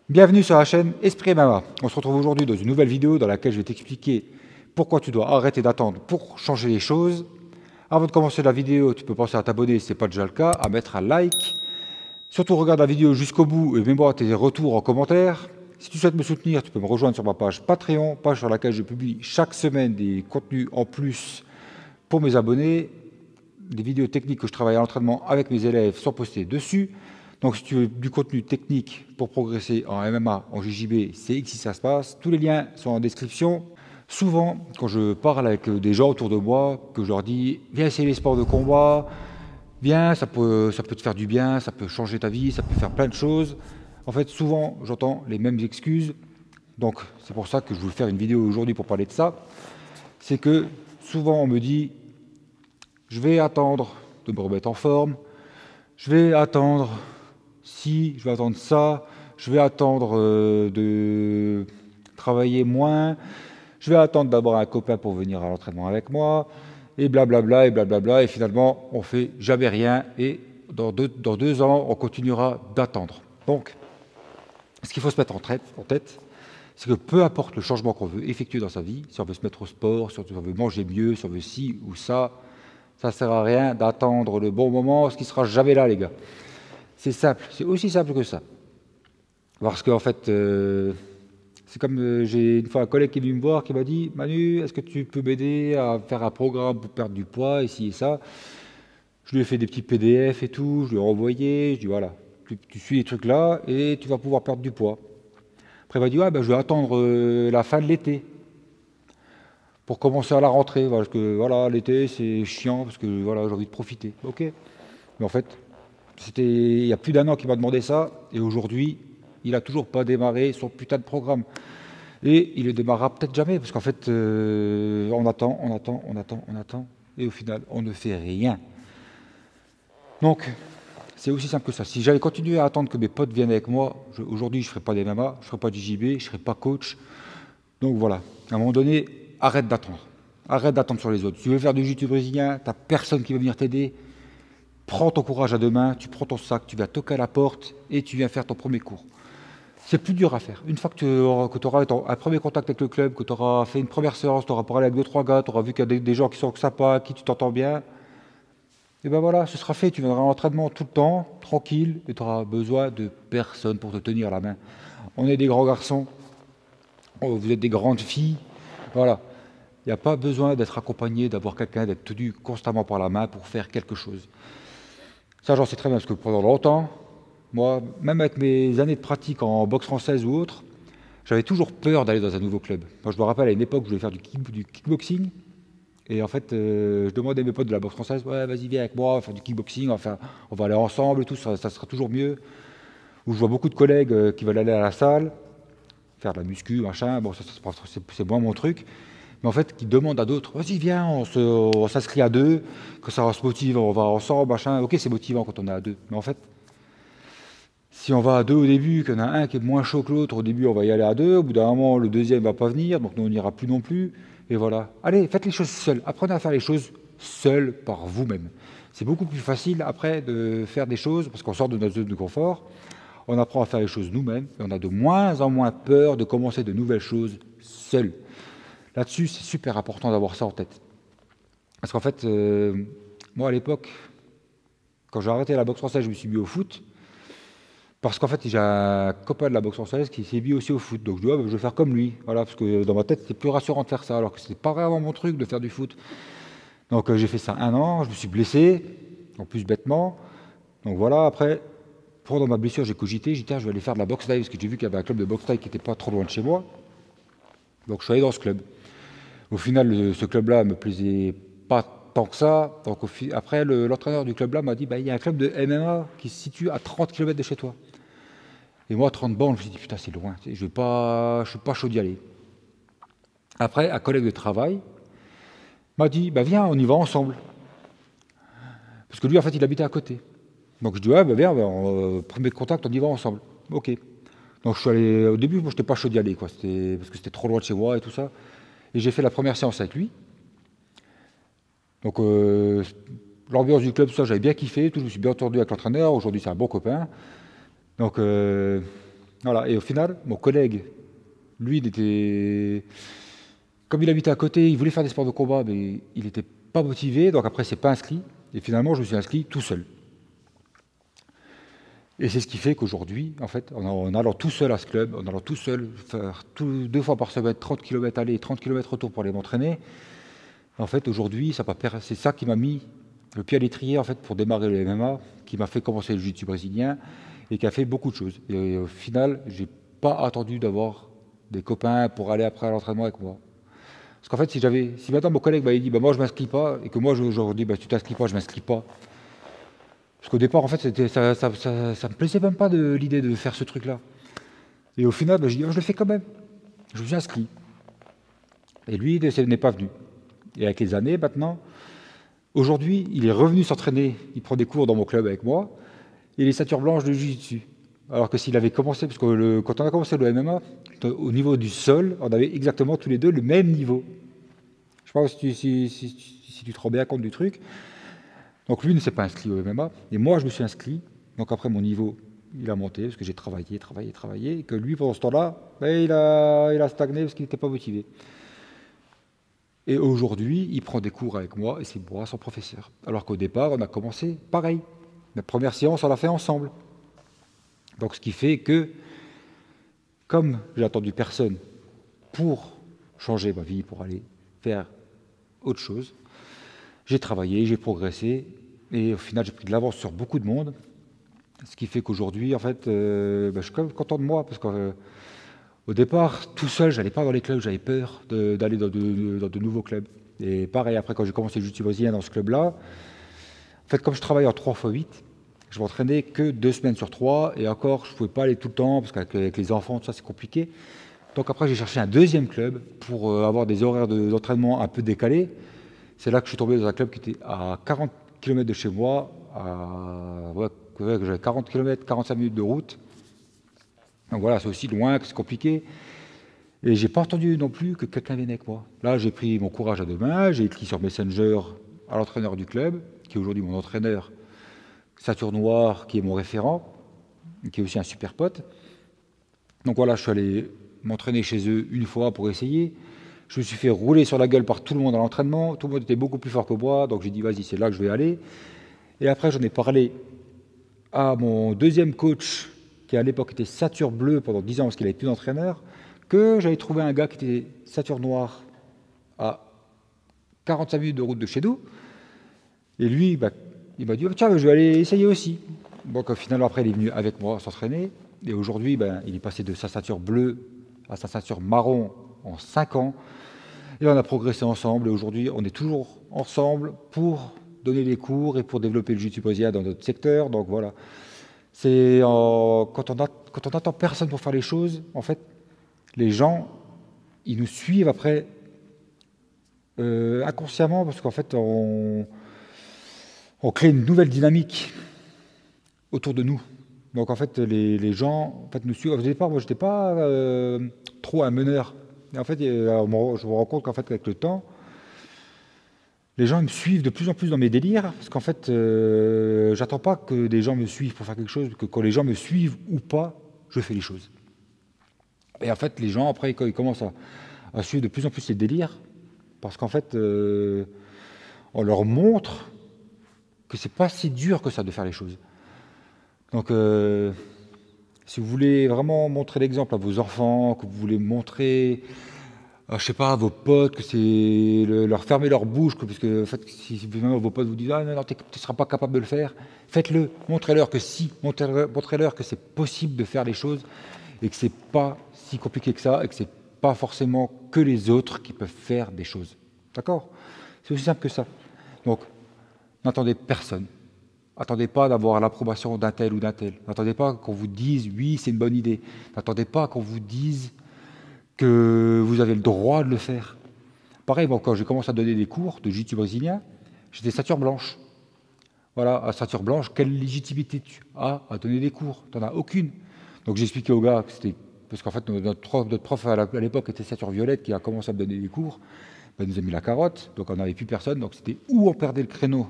Bienvenue sur la chaîne Esprit MMA. On se retrouve aujourd'hui dans une nouvelle vidéo dans laquelle je vais t'expliquer pourquoi tu dois arrêter d'attendre pour changer les choses. Avant de commencer la vidéo, tu peux penser à t'abonner si ce n'est pas déjà le cas, à mettre un like. Surtout regarde la vidéo jusqu'au bout et mets-moi tes retours en commentaire. Si tu souhaites me soutenir, tu peux me rejoindre sur ma page Patreon, page sur laquelle je publie chaque semaine des contenus en plus pour mes abonnés. Des vidéos techniques que je travaille à l'entraînement avec mes élèves sont postées dessus. Donc si tu veux du contenu technique pour progresser en MMA, en JJB, c'est ici ça se passe. Tous les liens sont en description. Souvent, quand je parle avec des gens autour de moi, que je leur dis « Viens essayer les sports de combat, viens, ça peut te faire du bien, ça peut changer ta vie, ça peut faire plein de choses », en fait, souvent, j'entends les mêmes excuses. Donc c'est pour ça que je voulais faire une vidéo aujourd'hui pour parler de ça. C'est que souvent, on me dit « Je vais attendre de me remettre en forme, je vais attendre... Si, je vais attendre ça, je vais attendre de travailler moins, je vais attendre d'avoir un copain pour venir à l'entraînement avec moi, et blablabla, et blablabla, et finalement, on fait jamais rien, et dans deux ans, on continuera d'attendre. Donc, ce qu'il faut se mettre en tête, c'est que peu importe le changement qu'on veut effectuer dans sa vie, si on veut se mettre au sport, si on veut manger mieux, si on veut ci ou ça ne sert à rien d'attendre le bon moment, ce qui ne sera jamais là, les gars. C'est simple, c'est aussi simple que ça. Parce qu'en fait, c'est comme j'ai une fois un collègue qui est venu me voir qui m'a dit « Manu, est-ce que tu peux m'aider à faire un programme pour perdre du poids, ici et ça ?» Je lui ai fait des petits PDF et tout, je lui ai renvoyé, je lui ai dit « Voilà, tu suis les trucs là et tu vas pouvoir perdre du poids. » Après, il m'a dit « Ouais, ben, je vais attendre la fin de l'été pour commencer à la rentrée, parce que voilà, l'été c'est chiant, parce que voilà, j'ai envie de profiter. » Ok, mais en fait, c'était il y a plus d'un an qu'il m'a demandé ça, et aujourd'hui, il n'a toujours pas démarré son putain de programme. Et il ne démarrera peut-être jamais, parce qu'en fait, on attend, et au final, on ne fait rien. Donc, c'est aussi simple que ça. Si j'avais continué à attendre que mes potes viennent avec moi, aujourd'hui, je ne ferais pas des MMA, je ne ferais pas du JB, je ne serais pas coach. Donc voilà, à un moment donné, arrête d'attendre. Arrête d'attendre sur les autres. Si tu veux faire du jiu-jitsu brésilien, tu n'as personne qui va venir t'aider. Prends ton courage à deux mains, tu prends ton sac, tu vas toquer à la porte et tu viens faire ton premier cours. C'est plus dur à faire. Une fois que tu auras un premier contact avec le club, que tu auras fait une première séance, tu auras parlé avec 2-3 gars, tu auras vu qu'il y a des gens qui sont sympas, avec qui tu t'entends bien, et ben voilà, ce sera fait. Tu viendras à l'entraînement tout le temps, tranquille, et tu auras besoin de personne pour te tenir la main. On est des grands garçons, vous êtes des grandes filles, voilà. Il n'y a pas besoin d'être accompagné, d'avoir quelqu'un, d'être tenu constamment par la main pour faire quelque chose. Ça, j'en sais très bien, parce que pendant longtemps, moi, même avec mes années de pratique en boxe française ou autre, j'avais toujours peur d'aller dans un nouveau club. Moi, je me rappelle à une époque où je voulais faire du kickboxing, et en fait, je demandais à mes potes de la boxe française, ouais, vas-y, viens avec moi, on va faire du kickboxing, on va aller ensemble et tout, ça sera toujours mieux. Ou je vois beaucoup de collègues qui veulent aller à la salle, faire de la muscu, machin, bon, c'est moins mon truc. Mais en fait, qui demandent à d'autres, vas-y, viens, on s'inscrit à deux, que ça se motive, on va ensemble, machin. Ok, c'est motivant quand on est à deux. Mais en fait, si on va à deux au début, qu'il y en a un qui est moins chaud que l'autre, au début, on va y aller à deux. Au bout d'un moment, le deuxième ne va pas venir, donc nous, on n'ira plus non plus. Et voilà. Allez, faites les choses seuls. Apprenez à faire les choses seuls par vous-même. C'est beaucoup plus facile après de faire des choses, parce qu'on sort de notre zone de confort. On apprend à faire les choses nous-mêmes, et on a de moins en moins peur de commencer de nouvelles choses seuls. Là-dessus, c'est super important d'avoir ça en tête. Parce qu'en fait, moi à l'époque, quand j'ai arrêté la boxe française, je me suis mis au foot. Parce qu'en fait, j'ai un copain de la boxe française qui s'est mis aussi au foot. Donc je dis, ouais, je vais faire comme lui. Voilà, parce que dans ma tête, c'était plus rassurant de faire ça, alors que ce n'était pas vraiment mon truc de faire du foot. Donc j'ai fait ça 1 an, je me suis blessé, en plus bêtement. Donc voilà, après, pendant ma blessure, j'ai cogité, j'ai dit, tiens, je vais aller faire de la boxe taille, parce que j'ai vu qu'il y avait un club de boxe taille qui n'était pas trop loin de chez moi. Donc je suis allé dans ce club. Au final, ce club-là me plaisait pas tant que ça. Donc après, l'entraîneur du club-là m'a dit, bah, il y a un club de MMA qui se situe à 30 km de chez toi. Et moi, 30 bornes, je me suis dit, putain, c'est loin, je suis pas chaud d'y aller. Après, un collègue de travail m'a dit, bah, viens, on y va ensemble. Parce que lui, en fait, il habitait à côté. Donc je dis, ouais, bah, viens, premier contact, on y va ensemble. Ok. Donc je suis allé, au début, moi, je n'étais pas chaud d'y aller, quoi, parce que c'était trop loin de chez moi et tout ça. Et j'ai fait la première séance avec lui. Donc l'ambiance du club, ça, j'avais bien kiffé, tout, je me suis bien entendu avec l'entraîneur. Aujourd'hui, c'est un bon copain. Donc Voilà. Et au final, mon collègue, lui, comme il habitait à côté, il voulait faire des sports de combat, mais il n'était pas motivé, donc après, il s'est pas inscrit. Et finalement, je me suis inscrit tout seul. Et c'est ce qui fait qu'aujourd'hui, en fait, en allant tout seul à ce club, en allant tout seul faire 2 fois par semaine 30 km aller et 30 km retour pour aller m'entraîner, en fait, aujourd'hui, c'est ça qui m'a mis le pied à l'étrier en fait, pour démarrer le MMA, qui m'a fait commencer le jiu-jitsu brésilien et qui a fait beaucoup de choses. Et au final, j'ai pas attendu d'avoir des copains pour aller après à l'entraînement avec moi. Parce qu'en fait, si maintenant mon collègue m'avait dit, bah, moi je m'inscris pas, et que moi je leur dis, bah, tu t'inscris pas, je m'inscris pas. Parce qu'au départ, en fait, ça me plaisait même pas de l'idée de faire ce truc-là. Et au final, bah, j'ai dit, oh, je le fais quand même. Je me suis inscrit. Et lui, il n'est pas venu. Et avec les années, maintenant, aujourd'hui, il est revenu s'entraîner, il prend des cours dans mon club avec moi, et il est ceinture blanche de jiu-jitsu. Alors que s'il avait commencé, parce que quand on a commencé le MMA, au niveau du sol, on avait exactement tous les deux le même niveau. Je ne sais pas si tu te rends bien compte du truc. Donc lui ne s'est pas inscrit au MMA, et moi je me suis inscrit. Donc après mon niveau, il a monté, parce que j'ai travaillé, et que lui, pendant ce temps-là, ben, il a stagné parce qu'il n'était pas motivé. Et aujourd'hui, il prend des cours avec moi, et c'est moi son professeur. Alors qu'au départ, on a commencé pareil. La première séance, on l'a fait ensemble. Donc ce qui fait que, comme j'ai attendu personne pour changer ma vie, pour aller faire autre chose, j'ai travaillé, j'ai progressé, et au final j'ai pris de l'avance sur beaucoup de monde, ce qui fait qu'aujourd'hui, en fait, je suis quand même content de moi, parce qu'au départ, tout seul, j'allais pas dans les clubs, j'avais peur d'aller dans de nouveaux clubs. Et pareil, après, quand j'ai commencé le jiu-jitsu brésilien dans ce club-là, en fait, comme je travaille en 3x8, je m'entraînais que 2 semaines sur 3, et encore, je ne pouvais pas aller tout le temps, parce qu'avec les enfants, tout ça, c'est compliqué. Donc après, j'ai cherché un deuxième club pour avoir des horaires d'entraînement un peu décalés. C'est là que je suis tombé dans un club qui était à 40 km de chez moi, j'avais 40 km, 45 minutes de route. Donc voilà, c'est aussi loin, que c'est compliqué. Et j'ai pas entendu non plus que quelqu'un vienne avec moi. Là, j'ai pris mon courage à deux mains, j'ai écrit sur Messenger à l'entraîneur du club, qui est aujourd'hui mon entraîneur, ceinture noire, qui est mon référent, qui est aussi un super pote. Donc voilà, je suis allé m'entraîner chez eux une fois pour essayer. Je me suis fait rouler sur la gueule par tout le monde à l'entraînement. Tout le monde était beaucoup plus fort que moi, donc j'ai dit vas-y, c'est là que je vais aller. Et après, j'en ai parlé à mon deuxième coach, qui à l'époque était ceinture bleue pendant 10 ans parce qu'il n'avait plus d'entraîneur, que j'avais trouvé un gars qui était ceinture noire à 45 minutes de route de chez nous. Et lui, il m'a dit tiens, je vais aller essayer aussi. Donc au final, après, il est venu avec moi s'entraîner. Et aujourd'hui, il est passé de sa ceinture bleue à sa ceinture marron en 5 ans. Et on a progressé ensemble. Et aujourd'hui, on est toujours ensemble pour donner des cours et pour développer le jiu-jitsu brésilien dans notre secteur. Donc voilà. Quand on n'attend personne pour faire les choses, en fait, les gens, ils nous suivent après inconsciemment parce qu'en fait, on crée une nouvelle dynamique autour de nous. Donc en fait, les gens en fait, nous suivent. Au départ, moi, je n'étais pas trop un meneur. Et en fait, je me rends compte qu'en fait, avec le temps, les gens me suivent de plus en plus dans mes délires, parce qu'en fait, j'attends pas que des gens me suivent pour faire quelque chose, que quand les gens me suivent ou pas, je fais les choses. Et en fait, les gens, après, quand ils commencent à suivre de plus en plus les délires, parce qu'en fait, on leur montre que c'est pas si dur que ça de faire les choses. Donc, si vous voulez vraiment montrer l'exemple à vos enfants, que vous voulez montrer, je sais pas, à vos potes, que c'est leur fermer leur bouche, parce que en fait, si vos potes vous disent ah non, tu ne seras pas capable de le faire, faites-le, montrez-leur que si, montrez-leur que c'est possible de faire les choses et que c'est pas si compliqué que ça et que c'est pas forcément que les autres qui peuvent faire des choses. D'accord? C'est aussi simple que ça. Donc, n'attendez personne. N'attendez pas d'avoir l'approbation d'un tel ou d'un tel. N'attendez pas qu'on vous dise oui, c'est une bonne idée. N'attendez pas qu'on vous dise que vous avez le droit de le faire. Pareil, quand j'ai commencé à donner des cours de jiu-jitsu brésilien, j'étais ceinture blanche. Voilà, à ceinture blanche, quelle légitimité tu as à donner des cours? Tu n'en as aucune. Donc j'expliquais aux gars que c'était... Parce qu'en fait, notre prof à l'époque était ceinture violette qui a commencé à me donner des cours. Il nous a mis la carotte, donc on n'avait plus personne. Donc c'était où on perdait le créneau,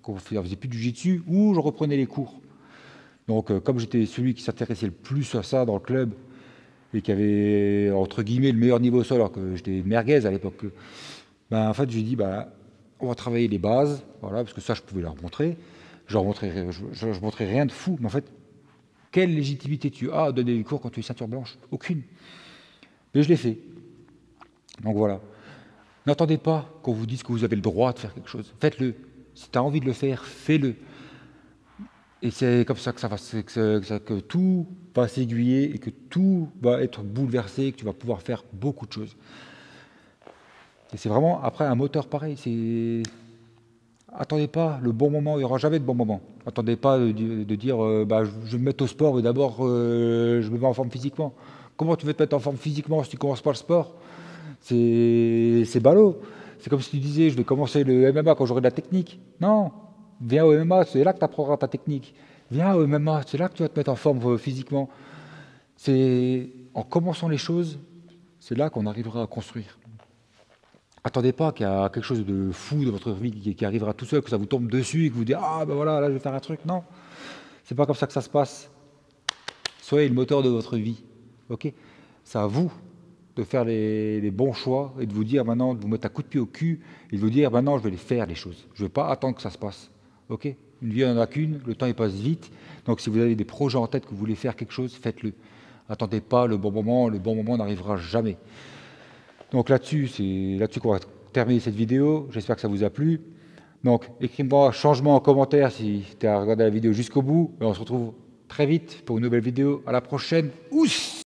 qu'on ne faisait plus du jiu-jitsu, ou je reprenais les cours. Donc, comme j'étais celui qui s'intéressait le plus à ça dans le club et qui avait, entre guillemets, le meilleur niveau au sol, alors que j'étais merguez à l'époque, ben, en fait, j'ai dit, ben, on va travailler les bases, voilà, parce que ça, je pouvais leur montrer. Je montrais rien de fou, mais en fait, quelle légitimité tu as à donner des cours quand tu es ceinture blanche? Aucune. Mais je l'ai fait. Donc voilà. N'attendez pas qu'on vous dise que vous avez le droit de faire quelque chose. Faites-le. Si tu as envie de le faire, fais-le. Et c'est comme ça que que tout va s'aiguiller et que tout va être bouleversé, que tu vas pouvoir faire beaucoup de choses. Et c'est vraiment, après, un moteur pareil. Attendez pas le bon moment, il n'y aura jamais de bon moment. Attendez pas de dire bah, je vais me mettre au sport, mais d'abord je me mets en forme physiquement. Comment tu veux te mettre en forme physiquement si tu ne commences pas le sport? C'est ballot. C'est comme si tu disais je vais commencer le MMA quand j'aurai de la technique. Non, viens au MMA, c'est là que tu apprendras ta technique. Viens au MMA, c'est là que tu vas te mettre en forme physiquement. C'est en commençant les choses, c'est là qu'on arrivera à construire. Attendez pas qu'il y a quelque chose de fou dans votre vie qui arrivera tout seul, que ça vous tombe dessus et que vous dites ah ben voilà, là je vais faire un truc. Non, c'est pas comme ça que ça se passe. Soyez le moteur de votre vie. Ok, c'est à vous de faire les bons choix et de vous dire maintenant, de vous mettre un coup de pied au cul et de vous dire maintenant je vais les faire les choses. Je ne vais pas attendre que ça se passe. Ok, une vie en a qu'une, le temps il passe vite. Donc si vous avez des projets en tête que vous voulez faire quelque chose, faites-le. Attendez pas le bon moment n'arrivera jamais. Donc là-dessus, c'est là-dessus qu'on va terminer cette vidéo. J'espère que ça vous a plu. Donc écris-moi changement en commentaire si tu as regardé la vidéo jusqu'au bout. Et on se retrouve très vite pour une nouvelle vidéo. À la prochaine. Ouss!